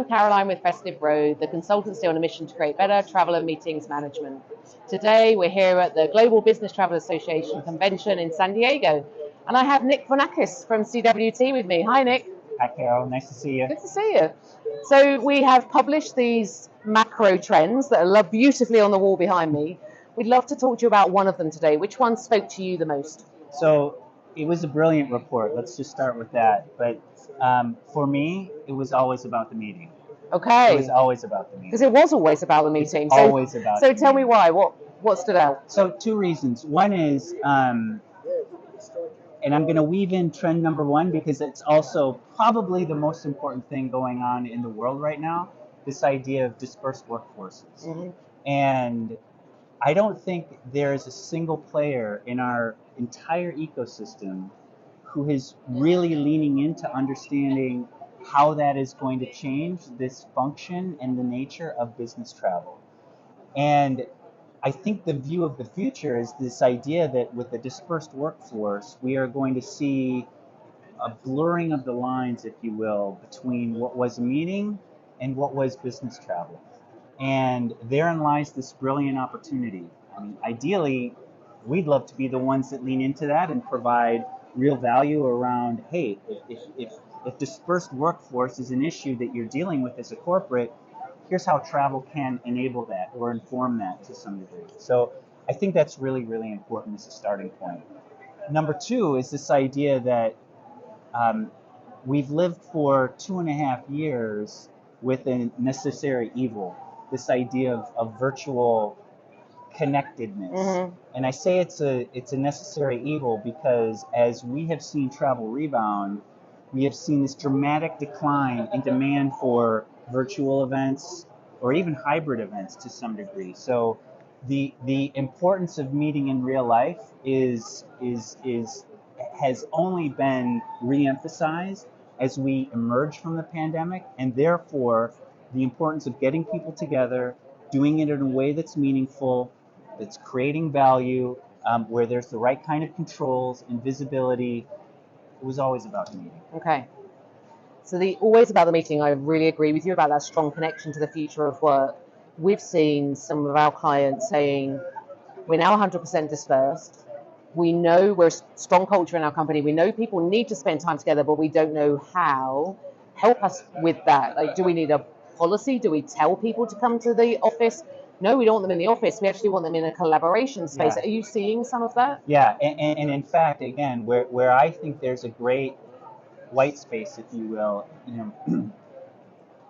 Caroline with Festive Road, the consultancy on a mission to create better travel and meetings management. Today we're here at the Global Business Travel Association convention in San Diego, and I have Nick Vournakis from CWT with me. Hi, Nick. Hi, Carol. Nice to see you. Good to see you. So we have published these macro trends that are beautifully on the wall behind me. We'd love to talk to you about one of them today. Which one spoke to you the most? So it was a brilliant report. Let's just start with that. But for me, it was always about the meeting. Okay. It was always about the meeting. Because it was always about the meeting. It's always about So the tell me meeting. why. What stood out? So two reasons. One is, and I'm going to weave in trend number one because it's also probably the most important thing going on in the world right now, this idea of dispersed workforces. Mm-hmm. And I don't think there is a single player in our entire ecosystem who is really leaning into understanding how that is going to change this function and the nature of business travel. And I think the view of the future is this idea that with the dispersed workforce, we are going to see a blurring of the lines, if you will, between what was a meeting and what was business travel. And therein lies this brilliant opportunity. I mean, ideally, we'd love to be the ones that lean into that and provide real value around, hey, if dispersed workforce is an issue that you're dealing with as a corporate, here's how travel can enable that or inform that to some degree. So I think that's really, really important as a starting point. Number two is this idea that we've lived for 2.5 years with a necessary evil, this idea of virtual connectedness. Mm-hmm. And I say it's a necessary evil because as we have seen travel rebound, we have seen this dramatic decline in demand for virtual events or even hybrid events to some degree. So the importance of meeting in real life has only been re-emphasized as we emerge from the pandemic, and therefore the importance of getting people together, doing it in a way that's meaningful, that's creating value, where there's the right kind of controls and visibility. It was always about the meeting. Okay. So always about the meeting, I really agree with you about that strong connection to the future of work. We've seen some of our clients saying, we're now 100% dispersed. We know we're a strong culture in our company. We know people need to spend time together, but we don't know how. Help us with that. Like, do we need a policy? Do we tell people to come to the office? No, we don't want them in the office. We actually want them in a collaboration space. Yeah. Are you seeing some of that? Yeah, and in fact, again, where I think there's a great white space, if you will,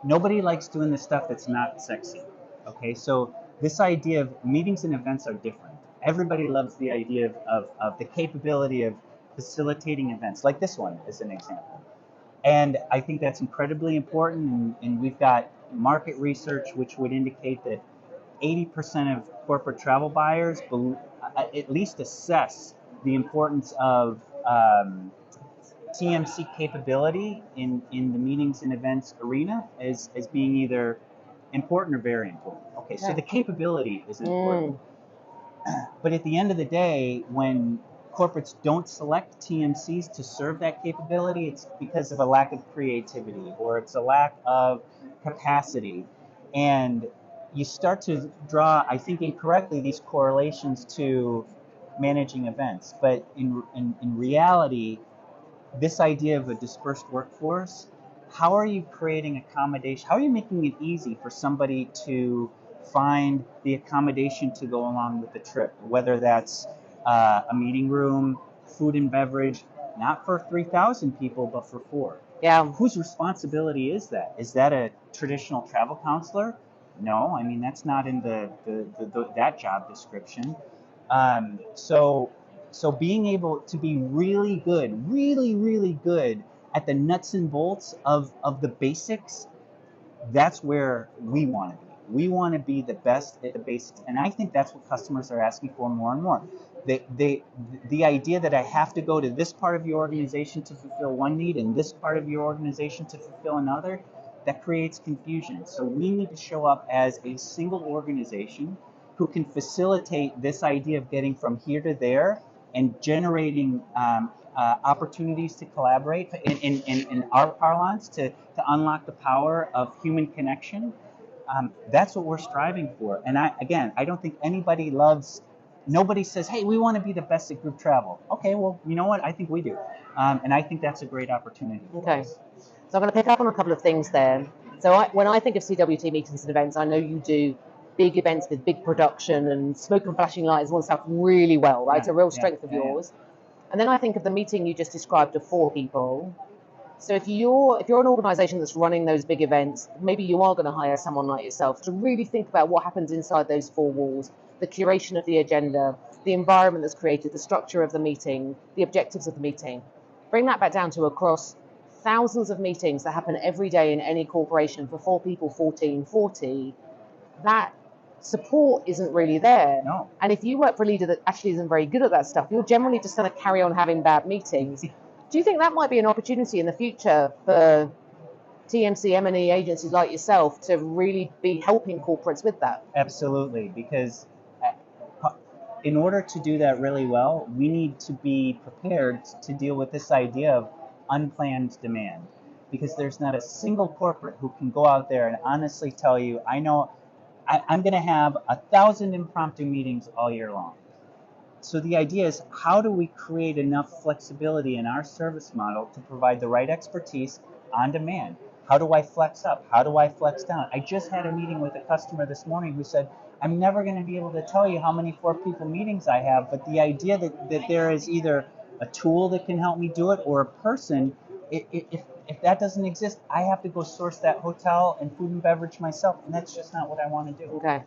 nobody likes doing the stuff that's not sexy. Okay, so this idea of meetings and events are different. Everybody loves the idea of the capability of facilitating events, like this one as an example. And I think that's incredibly important, and we've got market research which would indicate that 80% of corporate travel buyers at least assess the importance of TMC capability in the meetings and events arena as being either important or very important. Okay, so the capability is important. But at the end of the day, when corporates don't select TMCs to serve that capability, it's because of a lack of creativity or it's a lack of capacity. And you start to draw, I think incorrectly, these correlations to managing events. But in reality, this idea of a dispersed workforce, how are you creating accommodation? How are you making it easy for somebody to find the accommodation to go along with the trip? Whether that's a meeting room, food and beverage, not for 3,000 people, but for 4. Yeah. Whose responsibility is that? Is that a traditional travel counselor? No, I mean, that's not in that job description. So being able to be really good, really good at the nuts and bolts of the basics, that's where we want to be. We want to be the best at the basics. And I think that's what customers are asking for more and more. The idea that I have to go to this part of your organization to fulfill one need and this part of your organization to fulfill another, that creates confusion. So we need to show up as a single organization who can facilitate this idea of getting from here to there and generating opportunities to collaborate, in our parlance, to unlock the power of human connection. That's what we're striving for. And I don't think nobody says, hey, we want to be the best at group travel. Okay, well, you know what? I think we do. And I think that's a great opportunity. Okay. So I'm going to pick up on a couple of things there. So when I think of CWT meetings and events, I know you do big events with big production and smoke and flashing lights and all that stuff really well, right? It's a real strength of yours. And then I think of the meeting you just described of 4 people. So if you're an organisation that's running those big events, maybe you are going to hire someone like yourself to really think about what happens inside those 4 walls, the curation of the agenda, the environment that's created, the structure of the meeting, the objectives of the meeting. Bring that back down to across thousands of meetings that happen every day in any corporation for 4 people, 14, 40. That support isn't really there. No. And if you work for a leader that actually isn't very good at that stuff, you're generally just going to carry on having bad meetings. Do you think that might be an opportunity in the future for TMC, M&E agencies like yourself to really be helping corporates with that? Absolutely, because in order to do that really well, we need to be prepared to deal with this idea of unplanned demand. Because there's not a single corporate who can go out there and honestly tell you, I know I'm going to have 1,000 impromptu meetings all year long. So the idea is, how do we create enough flexibility in our service model to provide the right expertise on demand? How do I flex up? How do I flex down? I just had a meeting with a customer this morning who said, I'm never going to be able to tell you how many 4-people meetings I have, but the idea that there is either a tool that can help me do it or a person, if that doesn't exist, I have to go source that hotel and food and beverage myself, and that's just not what I want to do. Okay.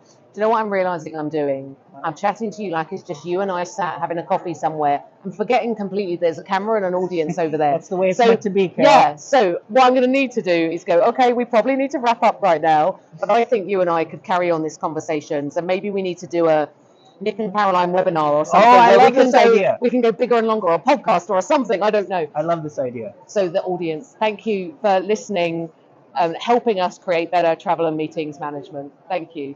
Do you know what I'm realising I'm doing? I'm chatting to you like it's just you and I sat having a coffee somewhere. I'm forgetting completely there's a camera and an audience over there. That's the way it's meant to be, Carol. Yeah, so what I'm going to need to do is go, okay, we probably need to wrap up right now, but I think you and I could carry on this conversation. So maybe we need to do a Nick and Caroline webinar or something. Oh, I love this idea. We can go bigger and longer, or a podcast or something, I don't know. I love this idea. So the audience, thank you for listening, helping us create better travel and meetings management. Thank you.